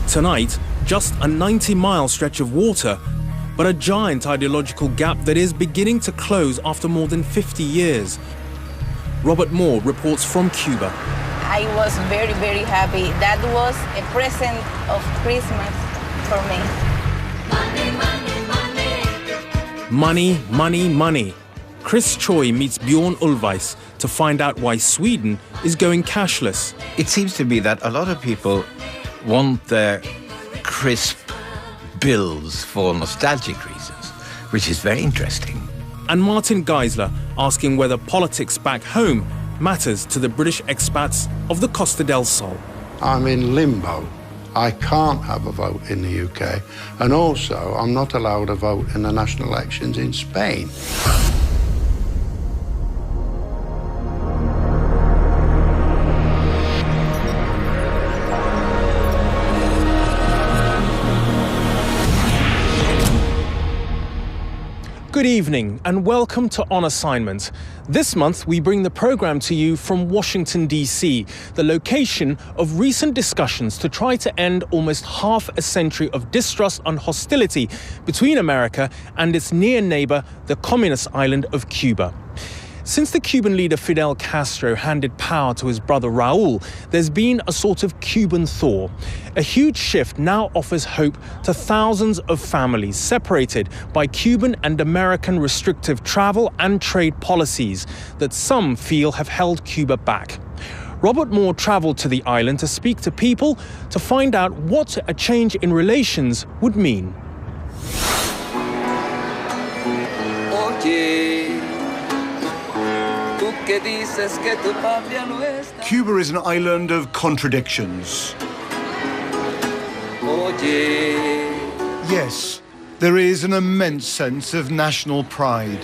Tonight, just a 90-mile stretch of water, but a giant ideological gap that is beginning to close after more than 50 years. Robert Moore reports from Cuba. I was very, very happy. That was a present of Christmas for me. Money, money, money. Chris Choi meets Bjorn Ulvaeus to find out why Sweden is going cashless. It seems to me that a lot of people want their crisp bills for nostalgic reasons, which is very interesting. And Martin Geisler asking whether politics back home matters to the British expats of the Costa del Sol. I'm in limbo. I can't have a vote in the UK, and also I'm not allowed a vote in the national elections in Spain. Good evening and welcome to On Assignment. This month we bring the programme to you from Washington, D.C., the location of recent discussions to try to end almost half a century of distrust and hostility between America and its near neighbour, the communist island of Cuba. Since the Cuban leader Fidel Castro handed power to his brother Raúl, there's been a sort of Cuban thaw. A huge shift now offers hope to thousands of families separated by Cuban and American restrictive travel and trade policies that some feel have held Cuba back. Robert Moore travelled to the island to speak to people to find out what a change in relations would mean. Cuba is an island of contradictions. Yes, there is an immense sense of national pride.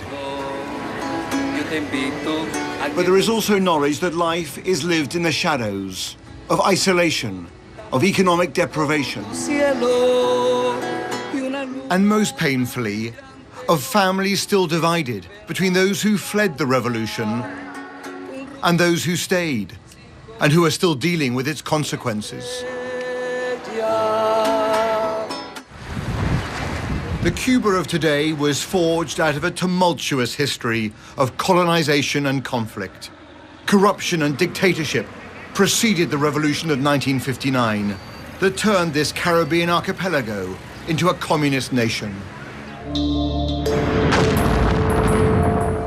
But there is also knowledge that life is lived in the shadows, of isolation, of economic deprivation. And most painfully, of families still divided between those who fled the revolution and those who stayed, and who are still dealing with its consequences. The Cuba of today was forged out of a tumultuous history of colonization and conflict. Corruption and dictatorship preceded the revolution of 1959 that turned this Caribbean archipelago into a communist nation.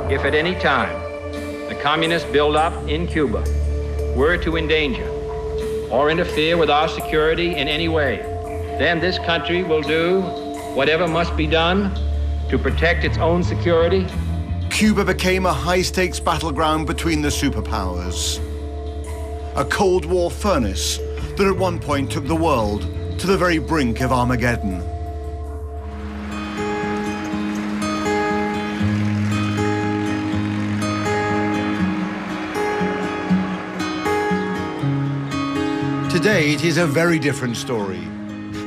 If at any time the communist buildup in Cuba were to endanger or interfere with our security in any way, then this country will do whatever must be done to protect its own security. Cuba became a high-stakes battleground between the superpowers. A Cold War furnace that at one point took the world to the very brink of Armageddon. Today, it is a very different story.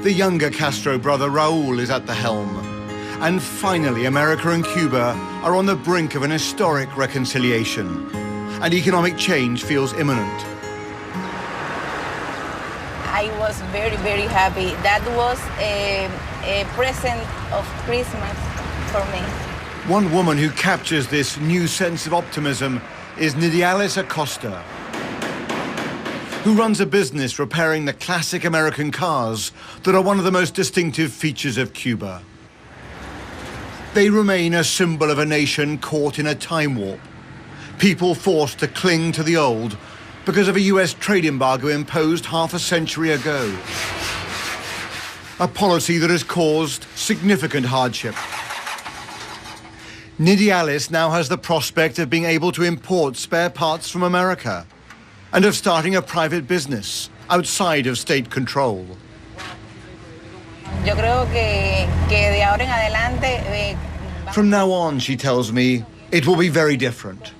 The younger Castro brother Raúl is at the helm. And finally, America and Cuba are on the brink of an historic reconciliation. And economic change feels imminent. I was very, very happy. That was a present of Christmas for me. One woman who captures this new sense of optimism is Nidialis Acosta, who runs a business repairing the classic American cars that are one of the most distinctive features of Cuba. They remain a symbol of a nation caught in a time warp, people forced to cling to the old because of a US trade embargo imposed half a century ago. A policy that has caused significant hardship. Nidialis now has the prospect of being able to import spare parts from America and of starting a private business outside of state control. From now on, she tells me, it will be very different,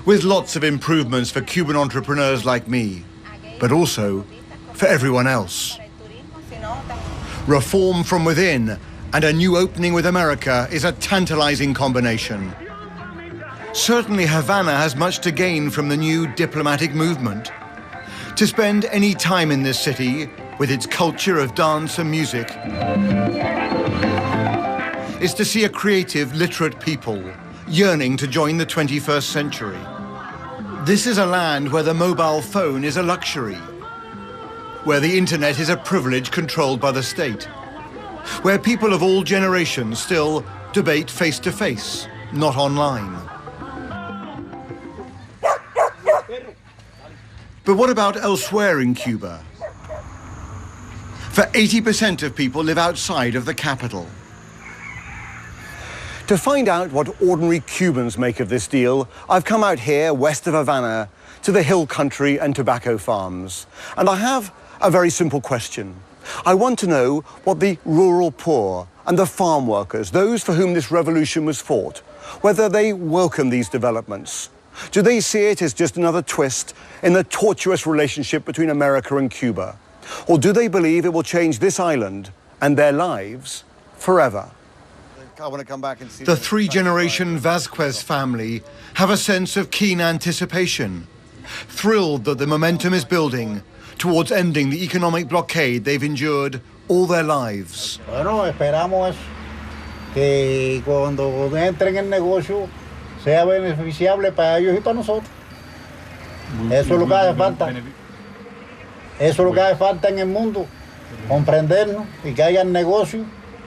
with lots of improvements for Cuban entrepreneurs like me, but also for everyone else. Reform from within and a new opening with America is a tantalizing combination. Certainly Havana has much to gain from the new diplomatic movement. To spend any time in this city with its culture of dance and music, is to see a creative, literate people yearning to join the 21st century. This is a land where the mobile phone is a luxury, where the internet is a privilege controlled by the state, where people of all generations still debate face-to-face, not online. But what about elsewhere in Cuba? For 80% of people live outside of the capital. To find out what ordinary Cubans make of this deal, I've come out here west of Havana to the hill country and tobacco farms. And I have a very simple question. I want to know what the rural poor and the farm workers, those for whom this revolution was fought, whether they welcome these developments. Do they see it as just another twist in the tortuous relationship between America and Cuba? Or do they believe it will change this island and their lives forever? I want to come back and see the three-generation Vasquez family have a sense of keen anticipation, thrilled that the momentum is building towards ending the economic blockade they've endured all their lives. Bueno, esperamos que cuando entren en el negocio sea beneficiable para ellos y para nosotros. Eso es lo que hace falta. Eso es lo que hace falta en el mundo, comprendernos y que haya negocio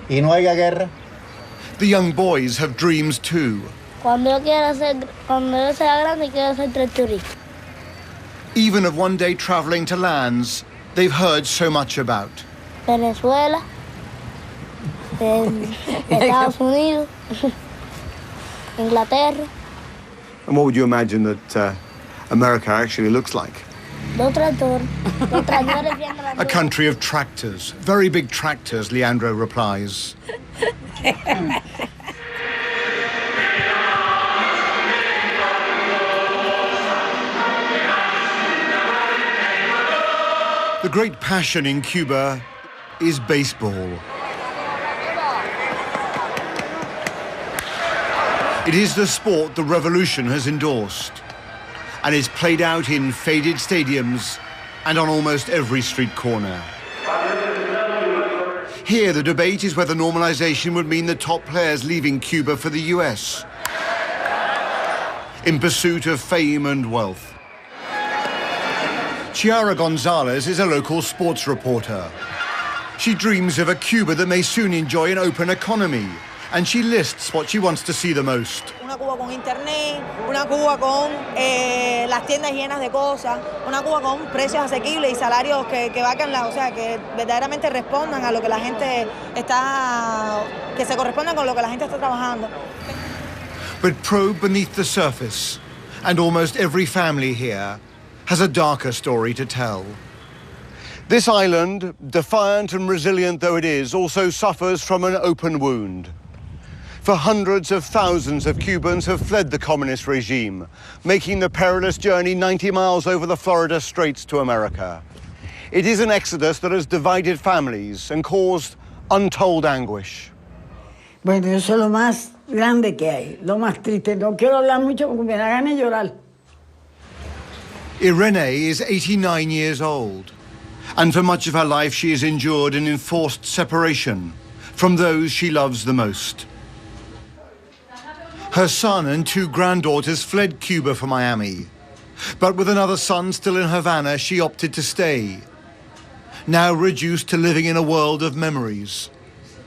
y no haya guerra. The young boys have dreams too. Cuando yo sea grande, quiero ser tractorista. Even of one day traveling to lands they've heard so much about. Venezuela, Estados Unidos, Inglaterra. And what would you imagine that America actually looks like? A country of tractors, very big tractors, Leandro replies. The great passion in Cuba is baseball. It is the sport the revolution has endorsed and is played out in faded stadiums and on almost every street corner. Here, the debate is whether normalization would mean the top players leaving Cuba for the US in pursuit of fame and wealth. Chiara Gonzalez is a local sports reporter. She dreams of a Cuba that may soon enjoy an open economy, and she lists what she wants to see the most. Una Cuba con internet, una Cuba con las tiendas llenas de cosas, una Cuba con precios asequibles y salarios que valgan o sea, que verdaderamente respondan a lo que la gente está, que se correspondan con lo que la gente está trabajando. But probe beneath the surface, and almost every family here has a darker story to tell. This island, defiant and resilient though it is, also suffers from an open wound. For hundreds of thousands of Cubans have fled the communist regime, making the perilous journey 90 miles over the Florida Straits to America. It is an exodus that has divided families and caused untold anguish. Bueno, eso es lo más grande que hay, lo más triste. No quiero hablar mucho porque me da ganas de llorar. Irene is 89 years old, and for much of her life she has endured an enforced separation from those she loves the most. Her son and two granddaughters fled Cuba for Miami, but with another son still in Havana, she opted to stay, now reduced to living in a world of memories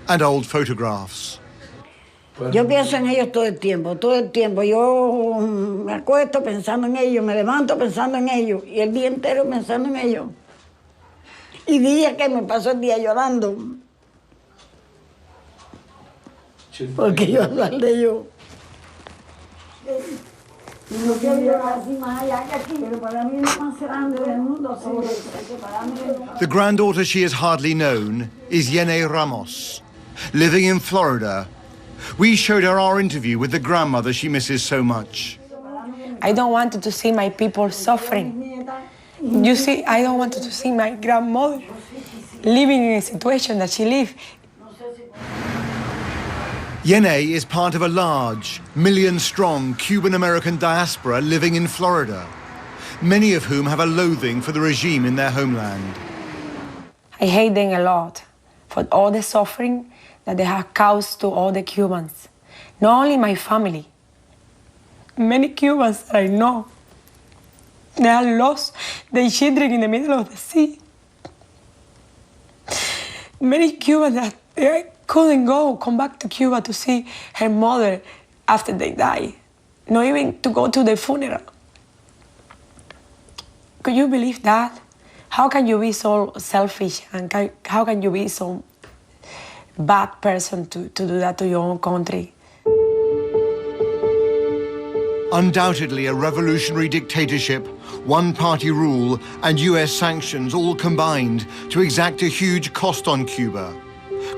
and old photographs. Yo pienso en ellos todo el tiempo, todo el tiempo. Yo me acuesto pensando en ellos, me levanto pensando en ellos y el día entero pensando en ellos. Y días que me paso el día llorando. Porque yo hablar de ellos. No quiero llorar así más allá que aquí, pero para mí es lo más grande del mundo. The granddaughter she has hardly known is Yene Ramos, living in Florida. We showed her our interview with the grandmother she misses so much. I don't want to see my people suffering. You see, I don't want to see my grandmother living in a situation that she lived. Yene is part of a large, million-strong Cuban-American diaspora living in Florida, many of whom have a loathing for the regime in their homeland. I hate them a lot for all the suffering that they have caused to all the Cubans. Not only my family, many Cubans that I know, they have lost their children in the middle of the sea. Many Cubans that they couldn't come back to Cuba to see her mother after they die, not even to go to the funeral. Could you believe that? How can you be so selfish and how can you be so bad person to do that to your own country? Undoubtedly a revolutionary dictatorship, one-party rule and US sanctions all combined to exact a huge cost on Cuba,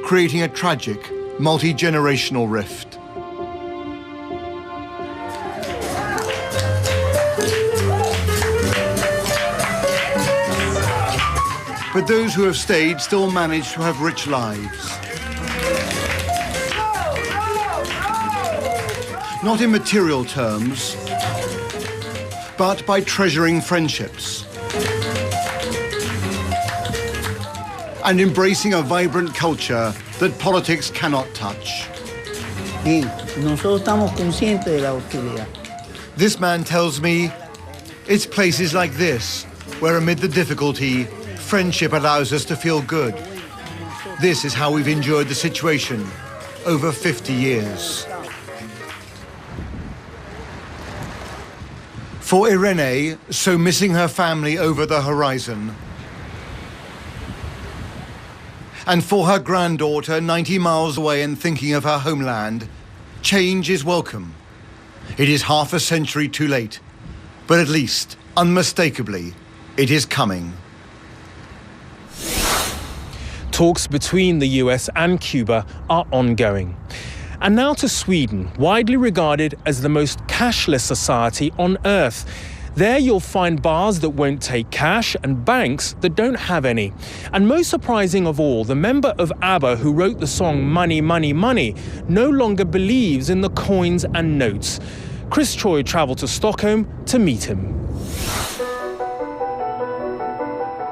creating a tragic, multi-generational rift. But those who have stayed still manage to have rich lives. Not in material terms, but by treasuring friendships and embracing a vibrant culture that politics cannot touch. Nosotros estamos conscientes de la hostilidad. This man tells me it's places like this where, amid the difficulty, friendship allows us to feel good. This is how we've endured the situation over 50 years. For Irene, so missing her family over the horizon, and for her granddaughter 90 miles away and thinking of her homeland, change is welcome. It is half a century too late, but at least, unmistakably, it is coming. Talks between the US and Cuba are ongoing. And now to Sweden, widely regarded as the most cashless society on earth. There you'll find bars that won't take cash and banks that don't have any. And most surprising of all, the member of ABBA who wrote the song Money, Money, Money no longer believes in the coins and notes. Chris Choi travelled to Stockholm to meet him.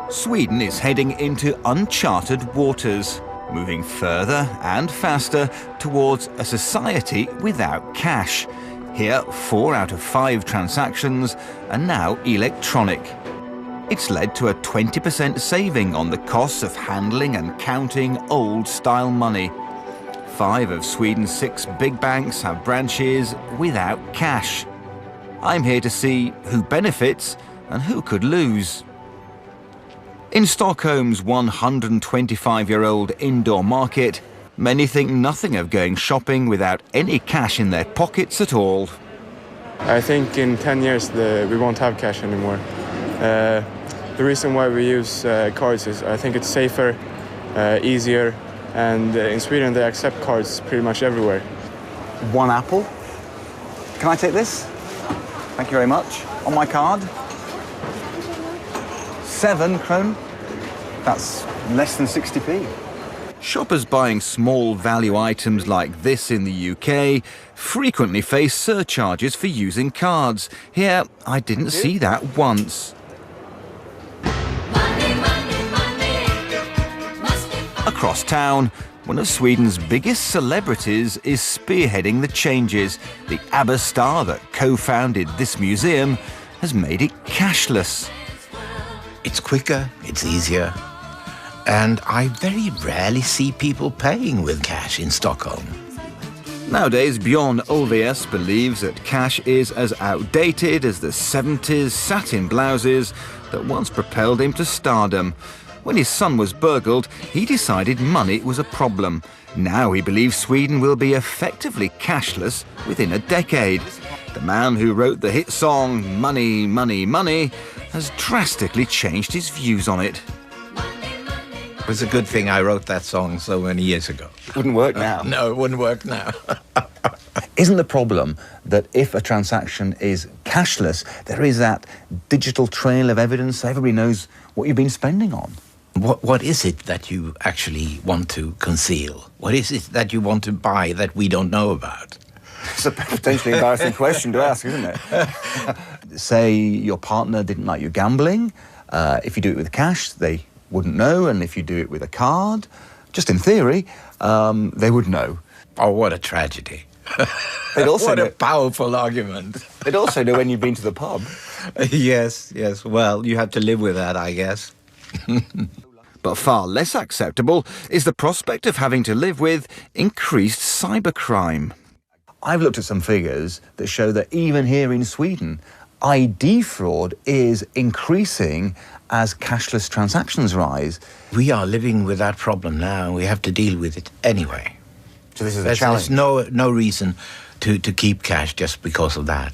Sweden is heading into uncharted waters, moving further and faster towards a society without cash. Here, 4 out of 5 transactions are now electronic. It's led to a 20% saving on the costs of handling and counting old-style money. 5 of Sweden's 6 big banks have branches without cash. I'm here to see who benefits and who could lose. In Stockholm's 125-year-old indoor market, many think nothing of going shopping without any cash in their pockets at all. I think in 10 years we won't have cash anymore. The reason why we use cards is I think it's safer, easier, and in Sweden they accept cards pretty much everywhere. 1 apple. Can I take this? Thank you very much. On my card. 7 kron. That's less than 60p. Shoppers buying small value items like this in the UK frequently face surcharges for using cards. Here, I didn't see that once. Across town, one of Sweden's biggest celebrities is spearheading the changes. The ABBA star that co-founded this museum has made it cashless. It's quicker, it's easier, and I very rarely see people paying with cash in Stockholm. Nowadays, Bjorn Olvies believes that cash is as outdated as the 70s satin blouses that once propelled him to stardom. When his son was burgled, he decided money was a problem. Now he believes Sweden will be effectively cashless within a decade. The man who wrote the hit song Money, Money, Money has drastically changed his views on it. It was a good thing I wrote that song so many years ago. Wouldn't work now. No, it wouldn't work now. Isn't the problem that if a transaction is cashless, there is that digital trail of evidence so everybody knows what you've been spending on? What is it that you actually want to conceal? What is it that you want to buy that we don't know about? It's a potentially embarrassing question to ask, isn't it? Say your partner didn't like you gambling. If you do it with cash, they wouldn't know, and if you do it with a card, just in theory, they would know. Oh, what a tragedy. They'd also what know, a powerful argument. They'd also know when you've been to the pub. Yes, yes. Well, you have to live with that, I guess. But far less acceptable is the prospect of having to live with increased cybercrime. I've looked at some figures that show that even here in Sweden, ID fraud is increasing as cashless transactions rise. We are living with that problem now, and we have to deal with it anyway. So this is a challenge. There's no reason to keep cash just because of that.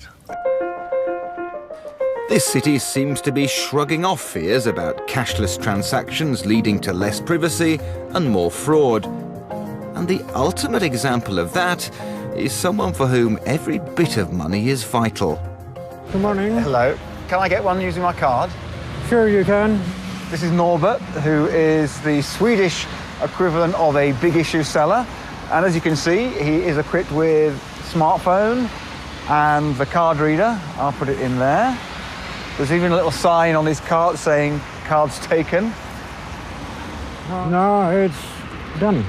This city seems to be shrugging off fears about cashless transactions leading to less privacy and more fraud. And the ultimate example of that is someone for whom every bit of money is vital. Good morning. Hello. Can I get one using my card? Sure you can. This is Norbert, who is the Swedish equivalent of a big issue seller. And as you can see, he is equipped with smartphone and the card reader. I'll put it in there. There's even a little sign on his card saying, cards taken. No, it's done.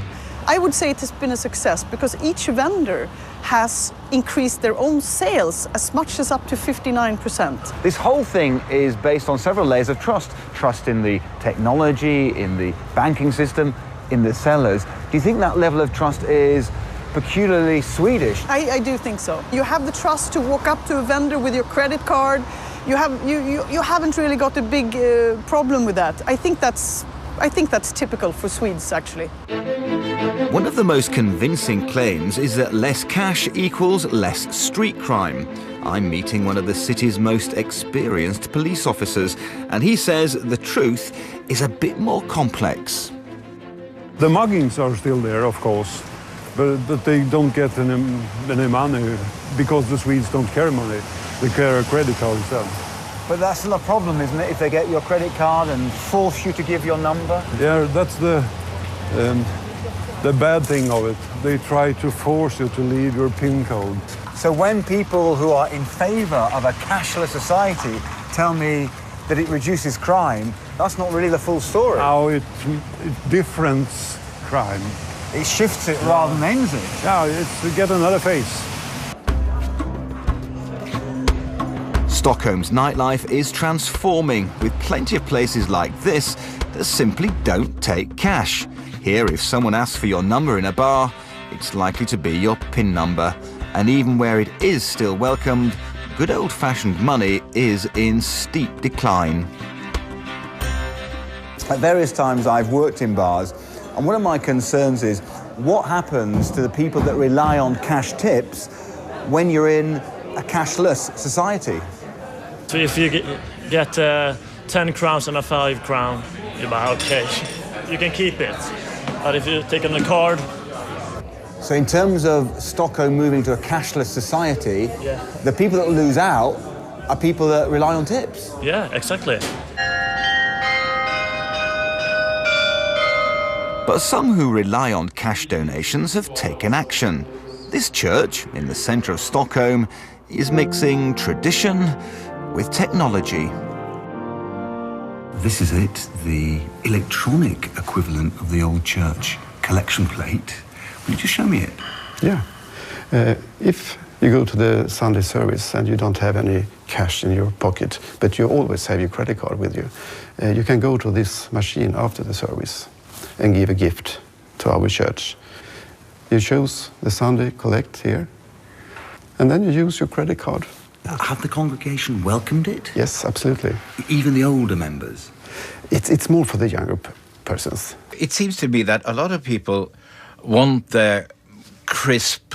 I would say it has been a success because each vendor has increased their own sales as much as up to 59%. This whole thing is based on several layers of trust. Trust in the technology, in the banking system, in the sellers. Do you think that level of trust is peculiarly Swedish? I do think so. You have the trust to walk up to a vendor with your credit card. You haven't really got a big problem with that. I think that's typical for Swedes, actually. One of the most convincing claims is that less cash equals less street crime. I'm meeting one of the city's most experienced police officers, and he says the truth is a bit more complex. The muggings are still there, of course, but they don't get any money because the Swedes don't carry money. They carry a credit card instead. But that's still a problem, isn't it, if they get your credit card and force you to give your number? Yeah, that's the bad thing of it. They try to force you to leave your PIN code. So when people who are in favour of a cashless society tell me that it reduces crime, that's not really the full story. How it difference crime. It shifts it rather than ends it. Yeah, it's to get another face. Stockholm's nightlife is transforming, with plenty of places like this that simply don't take cash. Here, if someone asks for your number in a bar, it's likely to be your PIN number. And even where it is still welcomed, good old-fashioned money is in steep decline. At various times I've worked in bars, and one of my concerns is what happens to the people that rely on cash tips when you're in a cashless society? So if you get 10 crowns and a 5 crown, you're like, okay, you can keep it. But if you take on a card... So in terms of Stockholm moving to a cashless society, the people that lose out are people that rely on tips. Yeah, exactly. But some who rely on cash donations have taken action. This church, in the centre of Stockholm, is mixing tradition with technology. This is it, the electronic equivalent of the old church collection plate. Will you just show me it? Yeah. If you go to the Sunday service and you don't have any cash in your pocket, but you always have your credit card with you, you can go to this machine after the service and give a gift to our church. You choose the Sunday collect here, and then you use your credit card. Have the congregation welcomed it? Yes, absolutely. Even the older members? It's more for the younger persons. It seems to me that a lot of people want their crisp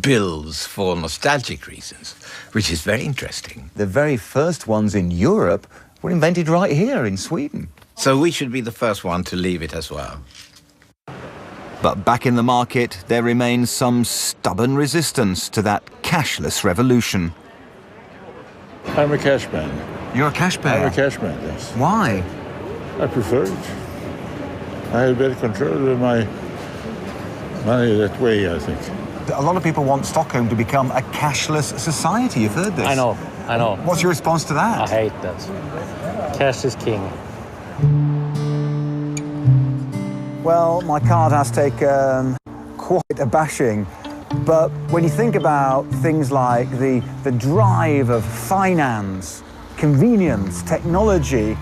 bills for nostalgic reasons, which is very interesting. The very first ones in Europe were invented right here in Sweden. So we should be the first one to leave it as well. But back in the market, there remains some stubborn resistance to that cashless revolution. I'm a cash man. You're a cash payer? I'm a cash man, yes. Why? I prefer it. I have better control of my money that way, I think. A lot of people want Stockholm to become a cashless society. You've heard this. I know. What's your response to that? I hate that. Cash is king. Well, my card has taken quite a bashing. But when you think about things like the drive of finance, convenience, technology,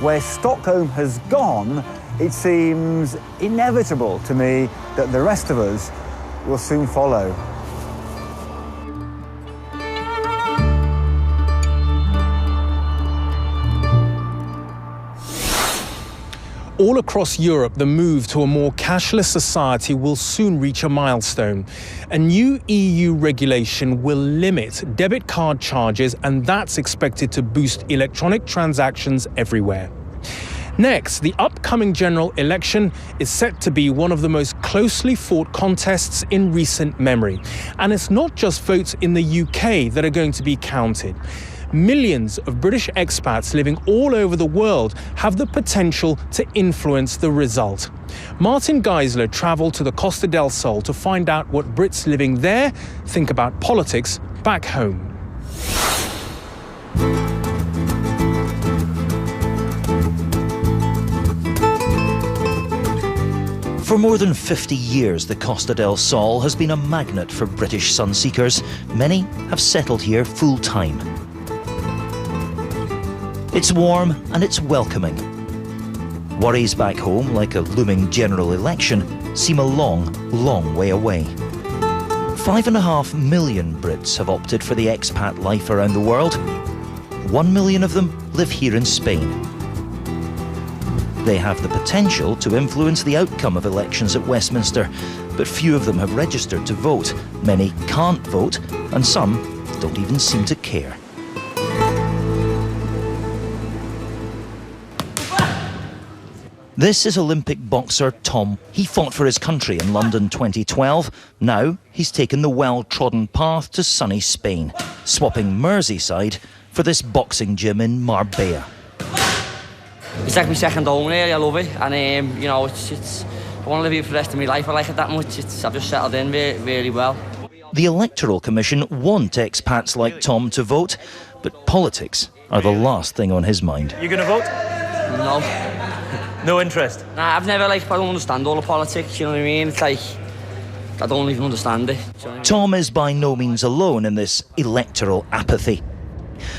where Stockholm has gone, it seems inevitable to me that the rest of us will soon follow. All across Europe, the move to a more cashless society will soon reach a milestone. A new EU regulation will limit debit card charges, and that's expected to boost electronic transactions everywhere. Next, the upcoming general election is set to be one of the most closely fought contests in recent memory. And it's not just votes in the UK that are going to be counted. Millions of British expats living all over the world have the potential to influence the result. Martin Geisler travelled to the Costa del Sol to find out what Brits living there think about politics back home. For more than 50 years, the Costa del Sol has been a magnet for British sun-seekers. Many have settled here full-time. It's warm and it's welcoming. Worries back home, like a looming general election, seem a long, long way away. 5.5 million Brits have opted for the expat life around the world. 1 million of them live here in Spain. They have the potential to influence the outcome of elections at Westminster, but few of them have registered to vote. Many can't vote, and some don't even seem to care. This is Olympic boxer Tom. He fought for his country in London 2012. Now he's taken the well-trodden path to sunny Spain, swapping Merseyside for this boxing gym in Marbella. It's like my second home here. I love it, and you know, it's I want to live here for the rest of my life. I like it that much. I've just settled in really well. The Electoral Commission want expats like Tom to vote, but politics are the last thing on his mind. You gonna vote? No. No interest? Nah, I've never, I don't understand all the politics, you know what I mean? It's like, I don't even understand it. Tom is by no means alone in this electoral apathy.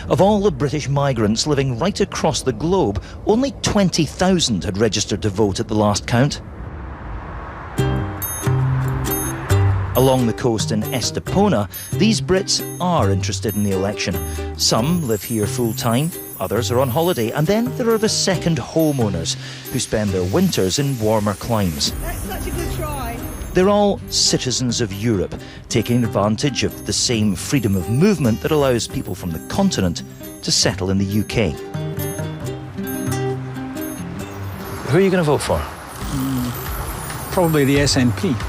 Of all the British migrants living right across the globe, only 20,000 had registered to vote at the last count. Along the coast in Estepona, these Brits are interested in the election. Some live here full-time, others are on holiday, and then there are the second homeowners who spend their winters in warmer climes. That's such a good try. They're all citizens of Europe, taking advantage of the same freedom of movement that allows people from the continent to settle in the UK. Who are you going to vote for? Probably the SNP.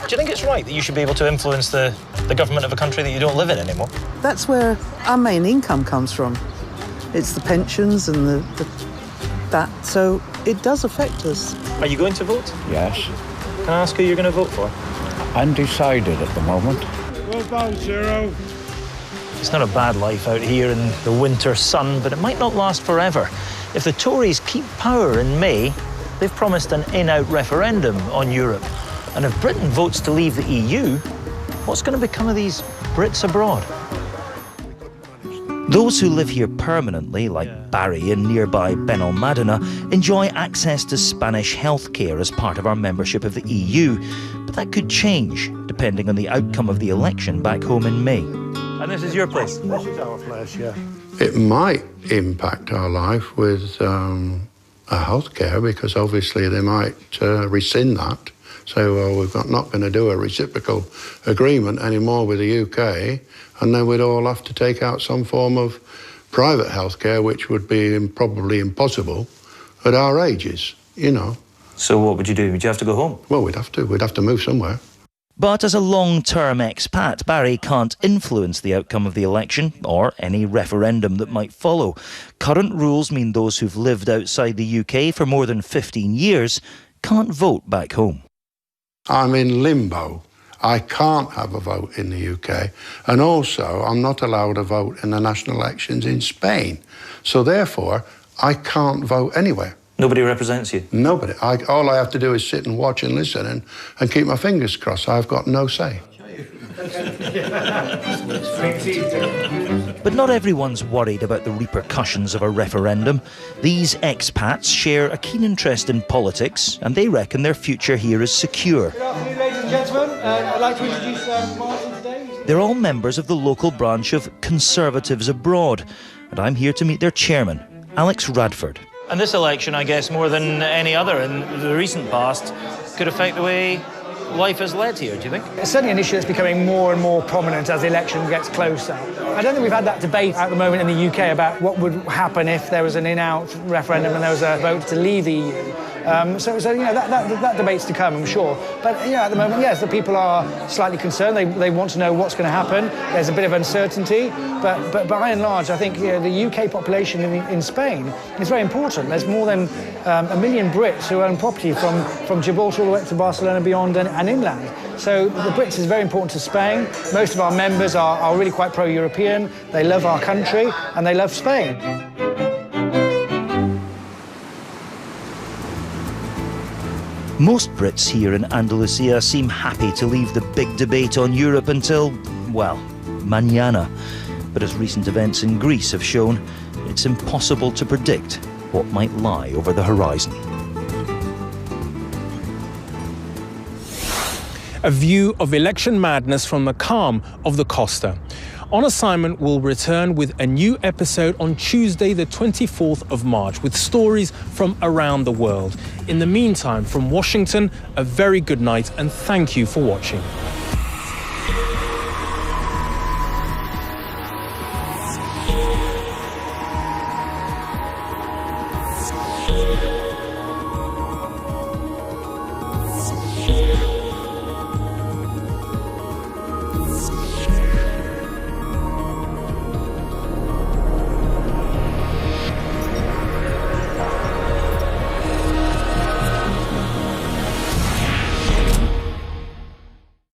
Do you think it's right that you should be able to influence the government of a country that you don't live in anymore? That's where our main income comes from. It's the pensions and that, so it does affect us. Are you going to vote? Yes. Can I ask who you're going to vote for? Undecided at the moment. Well done, Zero. It's not a bad life out here in the winter sun, but it might not last forever. If the Tories keep power in May, they've promised an in-out referendum on Europe. And if Britain votes to leave the EU, what's going to become of these Brits abroad? Those who live here permanently, like Barry in nearby Benalmádena, enjoy access to Spanish healthcare as part of our membership of the EU. But that could change, depending on the outcome of the election back home in May. And this is your place? This is our place, yeah. It might impact our life with our healthcare, because obviously they might rescind that. So, well, we're not going to do a reciprocal agreement anymore with the UK, and then we'd all have to take out some form of private healthcare, which would be probably impossible at our ages, you know. So what would you do? Would you have to go home? Well, we'd have to move somewhere. But as a long-term expat, Barry can't influence the outcome of the election or any referendum that might follow. Current rules mean those who've lived outside the UK for more than 15 years can't vote back home. I'm in limbo. I can't have a vote in the UK. And also, I'm not allowed to vote in the national elections in Spain. So therefore, I can't vote anywhere. Nobody represents you? Nobody. All I have to do is sit and watch and listen and keep my fingers crossed. I've got no say. But not everyone's worried about the repercussions of a referendum. These expats share a keen interest in politics, and they reckon their future here is secure. Good afternoon, ladies and gentlemen. I'd like to introduce Martin today. They're all members of the local branch of Conservatives Abroad, and I'm here to meet their chairman, Alex Radford. And this election, I guess, more than any other in the recent past, could affect the way life is led here, do you think? It's certainly an issue that's becoming more and more prominent as the election gets closer. I don't think we've had that debate at the moment in the UK about what would happen if there was an in-out referendum and there was a vote to leave the EU. So you know, that debate's to come, I'm sure. But you know, at the moment, yes, the people are slightly concerned. They want to know what's going to happen. There's a bit of uncertainty. But by and large, I think the UK population in Spain is very important. There's more than 1 million Brits who own property from Gibraltar all the way to Barcelona, beyond and inland. So the Brits is very important to Spain. Most of our members are really quite pro-European. They love our country and they love Spain. Most Brits here in Andalusia seem happy to leave the big debate on Europe until, well, mañana. But as recent events in Greece have shown, it's impossible to predict what might lie over the horizon. A view of election madness from the calm of the Costa. On Assignment will return with a new episode on Tuesday, the 24th of March, with stories from around the world. In the meantime, from Washington, a very good night and thank you for watching. Yeah.